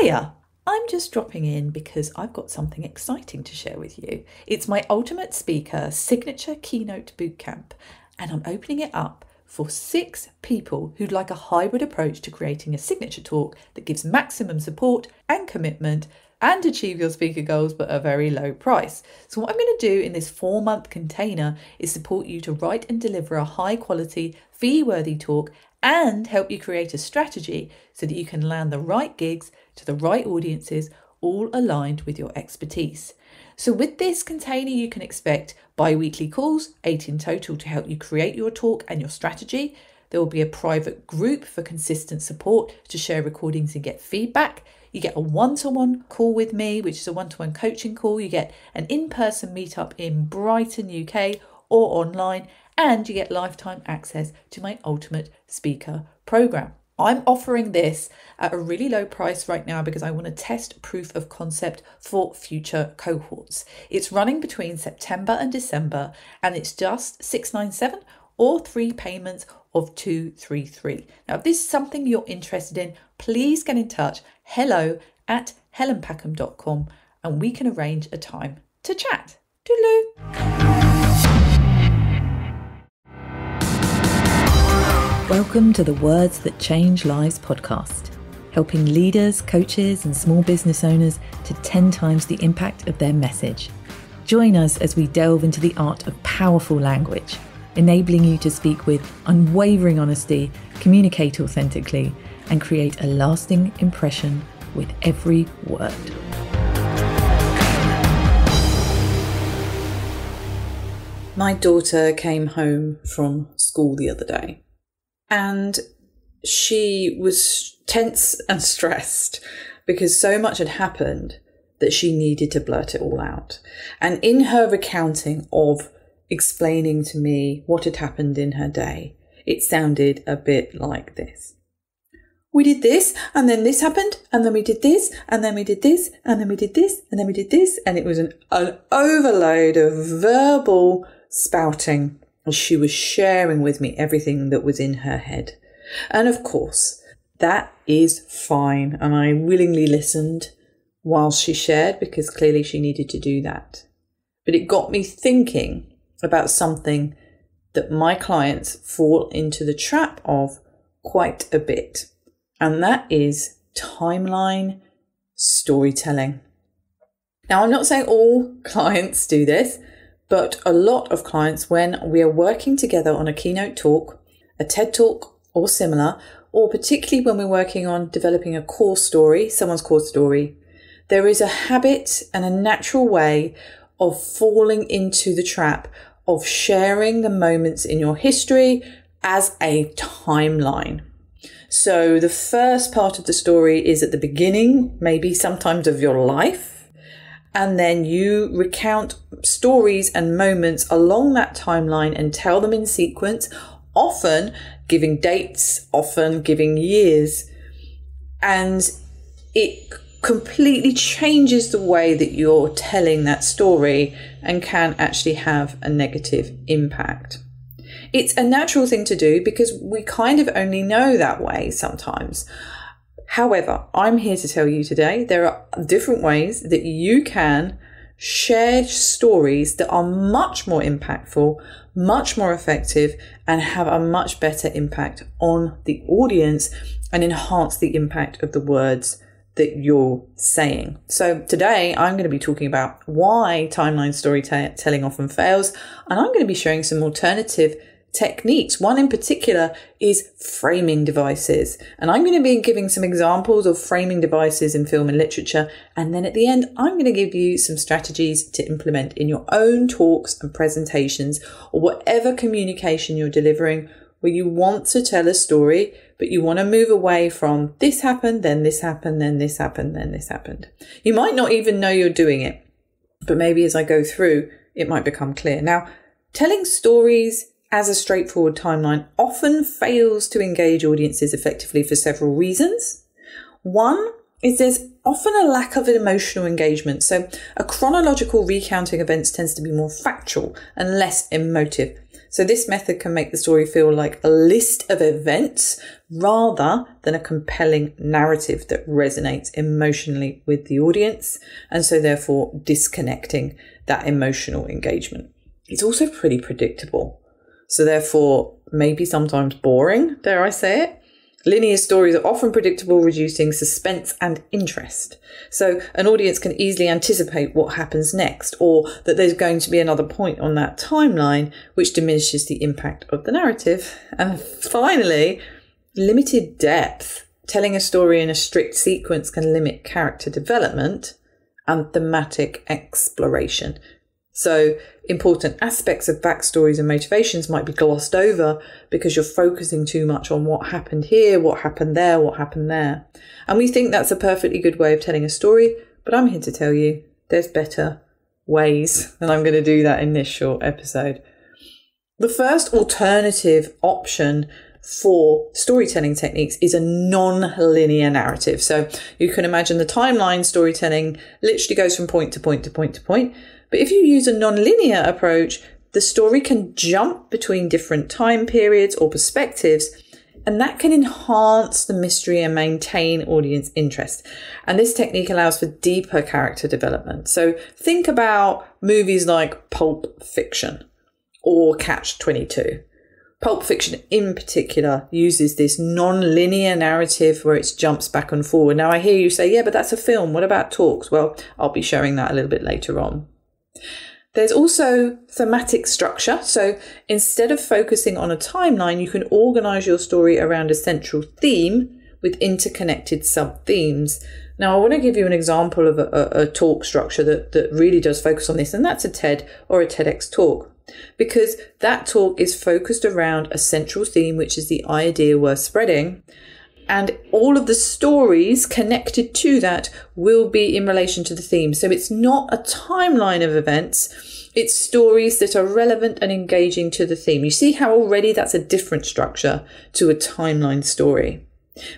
Hiya! I'm just dropping in because I've got something exciting to share with you. It's my Ultimate Speaker Signature Keynote Bootcamp, and I'm opening it up for 6 people who'd like a hybrid approach to creating a signature talk that gives maximum support and commitment and achieve your speaker goals but at a very low price. So what I'm going to do in this 4-month container is support you to write and deliver a high quality, fee-worthy talk and help you create a strategy so that you can land the right gigs to the right audiences, all aligned with your expertise. So with this container, you can expect bi-weekly calls, 8 in total, to help you create your talk and your strategy. There will be a private group for consistent support to share recordings and get feedback. You get a one-to-one call with me, which is a one-to-one coaching call. You get an in-person meetup in Brighton, UK, or online, and you get lifetime access to my Ultimate Speaker program. I'm offering this at a really low price right now because I want to test proof of concept for future cohorts. It's running between September and December, and it's just $697 or 3 payments of $233. Now, if this is something you're interested in, please get in touch, hello@helenpackham.com, and we can arrange a time to chat. Toodaloo. Welcome to the Words That Change Lives podcast, helping leaders, coaches, and small business owners to 10 times the impact of their message. Join us as we delve into the art of powerful language, enabling you to speak with unwavering honesty, communicate authentically, and create a lasting impression with every word. My daughter came home from school the other day, and she was tense and stressed because so much had happened that she needed to blurt it all out. And in her recounting of explaining to me what had happened in her day, it sounded a bit like this. We did this, and then this happened, and then we did this, and then we did this, and then we did this, and then we did this. And it was an overload of verbal spouting as she was sharing with me everything that was in her head. And of course, that is fine. And I willingly listened while she shared because clearly she needed to do that. But it got me thinking about something that my clients fall into the trap of quite a bit. And that is timeline storytelling. Now, I'm not saying all clients do this, but a lot of clients, when we are working together on a keynote talk, a TED talk or similar, or particularly when we're working on developing a core story, someone's core story, there is a habit and a natural way of falling into the trap of sharing the moments in your history as a timeline. So the first part of the story is at the beginning, maybe sometimes of your life. And then you recount stories and moments along that timeline and tell them in sequence, often giving dates, often giving years. And it completely changes the way that you're telling that story and can actually have a negative impact. It's a natural thing to do because we kind of only know that way sometimes. However, I'm here to tell you today there are different ways that you can share stories that are much more impactful, much more effective, and have a much better impact on the audience and enhance the impact of the words that you're saying. So today I'm going to be talking about why timeline storytelling often fails, and I'm going to be sharing some alternative techniques. One in particular is framing devices. And I'm going to be giving some examples of framing devices in film and literature. And then at the end, I'm going to give you some strategies to implement in your own talks and presentations or whatever communication you're delivering where you want to tell a story, but you want to move away from this happened, then this happened, then this happened, then this happened. You might not even know you're doing it, but maybe as I go through, it might become clear. Now, telling stories as a straightforward timeline often fails to engage audiences effectively for several reasons. One is there's often a lack of an emotional engagement. So a chronological recounting events tends to be more factual and less emotive. So this method can make the story feel like a list of events rather than a compelling narrative that resonates emotionally with the audience, and so therefore disconnecting that emotional engagement. It's also pretty predictable, so therefore maybe sometimes boring, dare I say it. Linear stories are often predictable, reducing suspense and interest. So an audience can easily anticipate what happens next, or that there's going to be another point on that timeline, which diminishes the impact of the narrative. And finally, limited depth. Telling a story in a strict sequence can limit character development and thematic exploration. So important aspects of backstories and motivations might be glossed over because you're focusing too much on what happened here, what happened there, what happened there. And we think that's a perfectly good way of telling a story, but I'm here to tell you there's better ways, and I'm going to do that in this short episode. The first alternative option for storytelling techniques is a non-linear narrative. So you can imagine the timeline storytelling literally goes from point to point to point to point. But if you use a non-linear approach, the story can jump between different time periods or perspectives, and that can enhance the mystery and maintain audience interest. And this technique allows for deeper character development. So think about movies like Pulp Fiction or Catch-22. Pulp Fiction in particular uses this non-linear narrative where it jumps back and forward. Now I hear you say, yeah, but that's a film. What about talks? Well, I'll be showing that a little bit later on. There's also thematic structure. So instead of focusing on a timeline, you can organize your story around a central theme with interconnected sub-themes. Now, I want to give you an example of a talk structure that really does focus on this, and that's a TED or a TEDx talk, because that talk is focused around a central theme, which is the idea worth spreading. And all of the stories connected to that will be in relation to the theme. So it's not a timeline of events. It's stories that are relevant and engaging to the theme. You see how already that's a different structure to a timeline story.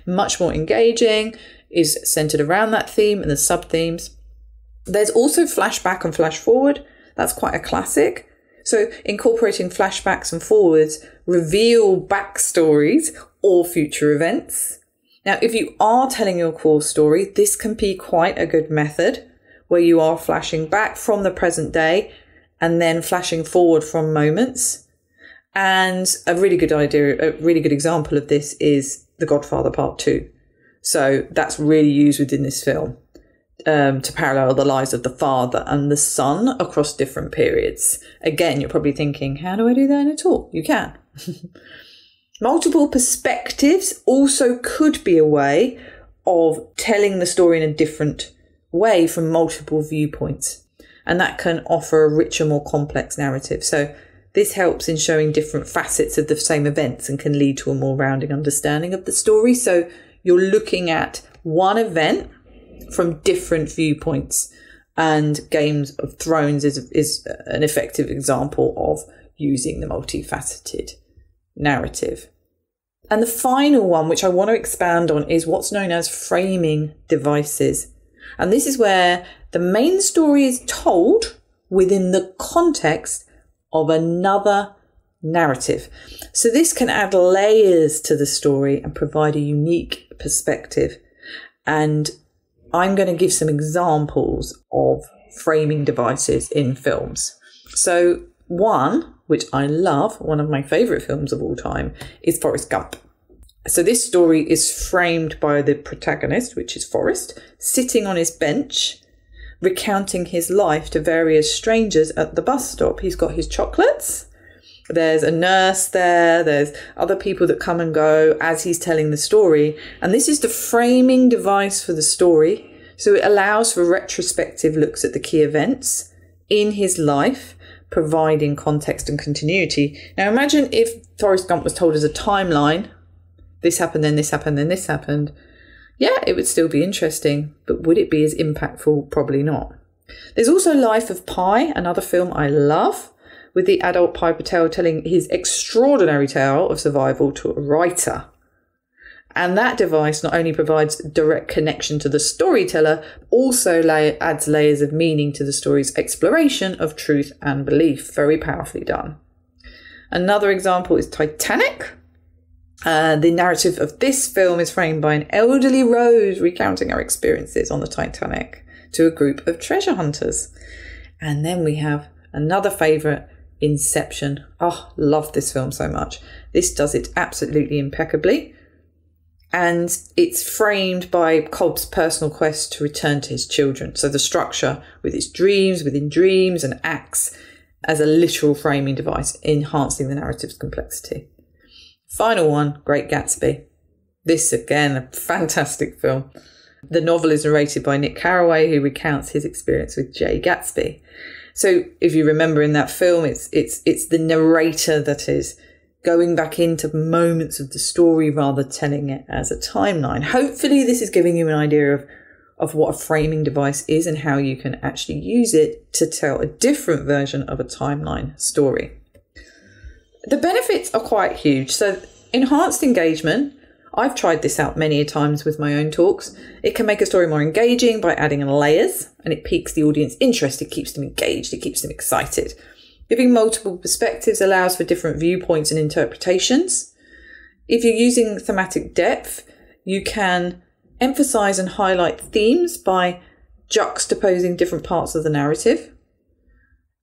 Much more engaging, is centered around that theme and the sub-themes. There's also flashback and flash forward. That's quite a classic. So incorporating flashbacks and forwards reveal backstories or future events. Now, if you are telling your core story, this can be quite a good method where you are flashing back from the present day and then flashing forward from moments. And a really good example of this is The Godfather Part 2. So that's really used within this film to parallel the lives of the father and the son across different periods. Again, you're probably thinking, how do I do that in a talk? You can. Multiple perspectives also could be a way of telling the story in a different way from multiple viewpoints. And that can offer a richer, more complex narrative. So this helps in showing different facets of the same events and can lead to a more rounding understanding of the story. So you're looking at one event from different viewpoints, and Games of Thrones is an effective example of using the multifaceted narrative. And the final one, which I want to expand on, is what's known as framing devices. And this is where the main story is told within the context of another narrative. So this can add layers to the story and provide a unique perspective. And I'm going to give some examples of framing devices in films. So one, which I love, one of my favourite films of all time, is Forrest Gump. So this story is framed by the protagonist, which is Forrest, sitting on his bench, recounting his life to various strangers at the bus stop. He's got his chocolates. There's a nurse there. There's other people that come and go as he's telling the story. And this is the framing device for the story. So it allows for retrospective looks at the key events in his life, providing context and continuity. Now imagine if Forrest Gump was told as a timeline, this happened, then this happened, then this happened. Yeah, it would still be interesting, but would it be as impactful? Probably not. There's also Life of Pi, another film I love, with the adult Pi Patel telling his extraordinary tale of survival to a writer. And that device not only provides direct connection to the storyteller, also adds layers of meaning to the story's exploration of truth and belief. Very powerfully done. Another example is Titanic. The narrative of this film is framed by an elderly Rose recounting her experiences on the Titanic to a group of treasure hunters. And then we have another favourite, Inception. Oh, love this film so much. This does it absolutely impeccably. And it's framed by Cobb's personal quest to return to his children. So the structure with his dreams within dreams and acts as a literal framing device, enhancing the narrative's complexity. Final one, Great Gatsby. This, again, a fantastic film. The novel is narrated by Nick Carraway, who recounts his experience with Jay Gatsby. So if you remember in that film, it's the narrator that is going back into moments of the story rather than telling it as a timeline. Hopefully this is giving you an idea of what a framing device is and how you can actually use it to tell a different version of a timeline story. The benefits are quite huge. So enhanced engagement, I've tried this out many a times with my own talks. It can make a story more engaging by adding layers, and it piques the audience interest. It keeps them engaged. It keeps them excited. Giving multiple perspectives allows for different viewpoints and interpretations. If you're using thematic depth, you can emphasize and highlight themes by juxtaposing different parts of the narrative.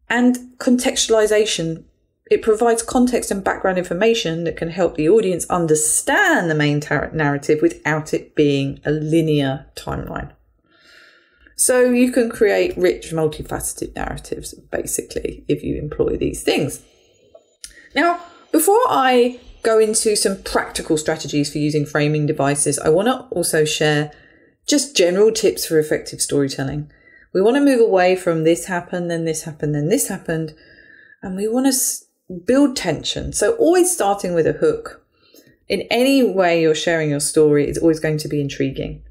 And contextualization, it provides context and background information that can help the audience understand the main narrative without it being a linear timeline. So you can create rich, multifaceted narratives, basically, if you employ these things. Now, before I go into some practical strategies for using framing devices, I want to also share just general tips for effective storytelling. We want to move away from this happened, then this happened, then this happened, and we want to build tension. So always starting with a hook. In any way you're sharing your story, it's always going to be intriguing.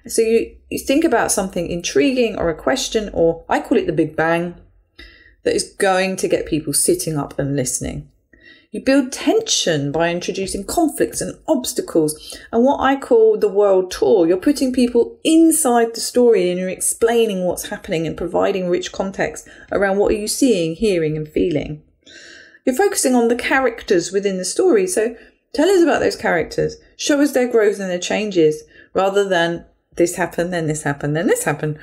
So you think about something intriguing or a question, or I call it the Big Bang, that is going to get people sitting up and listening. You build tension by introducing conflicts and obstacles and what I call the world tour. You're putting people inside the story and you're explaining what's happening and providing rich context around what are you seeing, hearing and feeling. You're focusing on the characters within the story. So tell us about those characters. Show us their growth and their changes rather than this happened, then this happened, then this happened.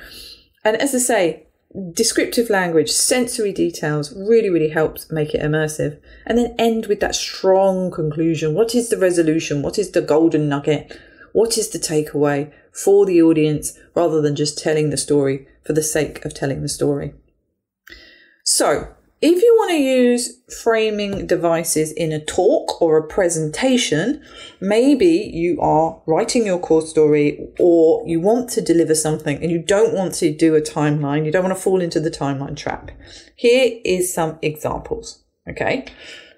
And as I say, descriptive language, sensory details really, really helps make it immersive. And then end with that strong conclusion. What is the resolution? What is the golden nugget? What is the takeaway for the audience rather than just telling the story for the sake of telling the story? So if you want to use framing devices in a talk or a presentation, maybe you are writing your core story or you want to deliver something and you don't want to do a timeline. You don't want to fall into the timeline trap. Here is some examples. Okay.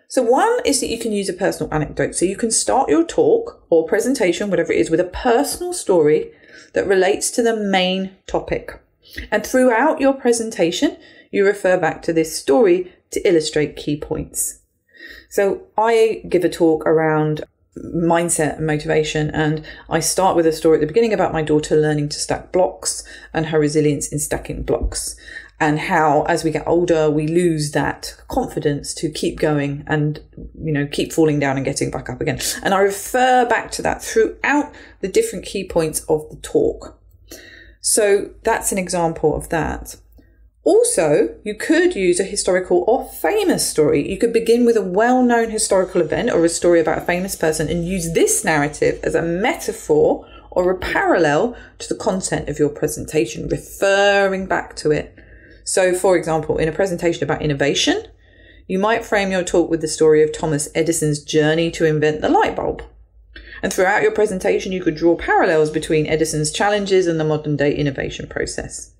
So one is that you can use a personal anecdote. So you can start your talk or presentation, whatever it is, with a personal story that relates to the main topic. And throughout your presentation, you refer back to this story to illustrate key points. So I give a talk around mindset and motivation, and I start with a story at the beginning about my daughter learning to stack blocks and her resilience in stacking blocks, and how as we get older we lose that confidence to keep going and keep falling down and getting back up again. And I refer back to that throughout the different key points of the talk. So that's an example of that. Also, you could use a historical or famous story. You could begin with a well-known historical event or a story about a famous person and use this narrative as a metaphor or a parallel to the content of your presentation, referring back to it. So, for example, in a presentation about innovation, you might frame your talk with the story of Thomas Edison's journey to invent the light bulb. And throughout your presentation, you could draw parallels between Edison's challenges and the modern-day innovation process.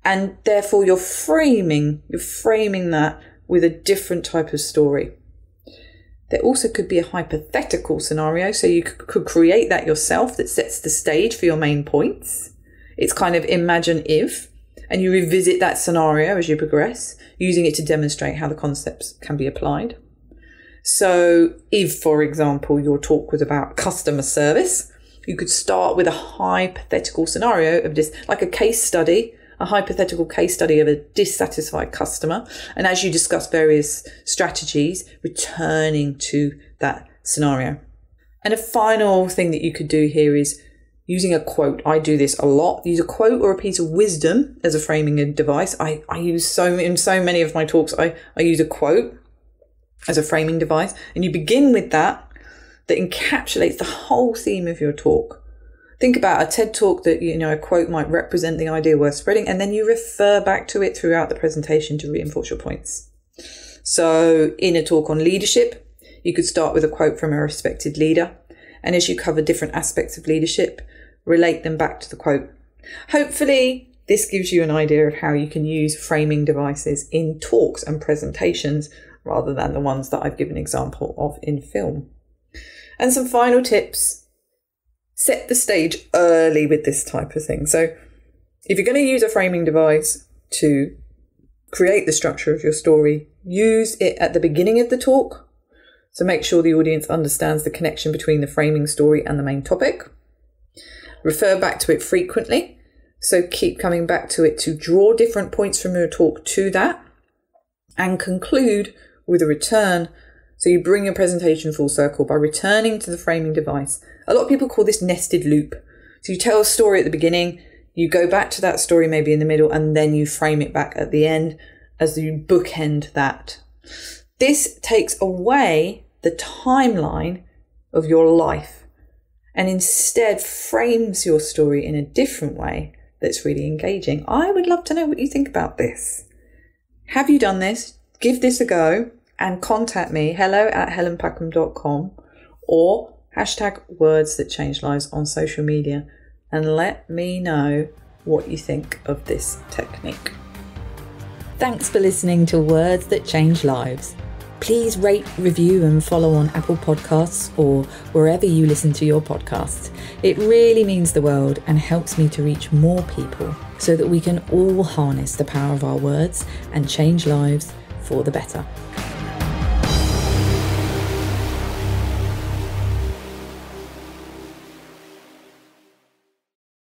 And therefore, you're framing that with a different type of story. There also could be a hypothetical scenario. So you could create that yourself that sets the stage for your main points. It's kind of imagine if, and you revisit that scenario as you progress, using it to demonstrate how the concepts can be applied. So if, for example, your talk was about customer service, you could start with a hypothetical scenario of this, like a case study a hypothetical case study of a dissatisfied customer. And as you discuss various strategies, returning to that scenario. And a final thing that you could do here is using a quote. I do this a lot. Use a quote or a piece of wisdom as a framing device. I use in so many of my talks, I use a quote as a framing device. And you begin with that encapsulates the whole theme of your talk. Think about a TED talk that, a quote might represent the idea worth spreading, and then you refer back to it throughout the presentation to reinforce your points. So in a talk on leadership, you could start with a quote from a respected leader. And as you cover different aspects of leadership, relate them back to the quote. Hopefully, this gives you an idea of how you can use framing devices in talks and presentations rather than the ones that I've given an example of in film. And some final tips. Set the stage early with this type of thing. So if you're going to use a framing device to create the structure of your story, use it at the beginning of the talk. So make sure the audience understands the connection between the framing story and the main topic. Refer back to it frequently. So keep coming back to it to draw different points from your talk to that. And conclude with a return. So you bring your presentation full circle by returning to the framing device. A lot of people call this nested loop. So you tell a story at the beginning, you go back to that story maybe in the middle, and then you frame it back at the end as you bookend that. This takes away the timeline of your life and instead frames your story in a different way that's really engaging. I would love to know what you think about this. Have you done this? Give this a go. And contact me, hello@helenpackham.com or #WordsThatChangeLives on social media, and let me know what you think of this technique. Thanks for listening to Words That Change Lives. Please rate, review and follow on Apple Podcasts or wherever you listen to your podcasts. It really means the world and helps me to reach more people so that we can all harness the power of our words and change lives for the better.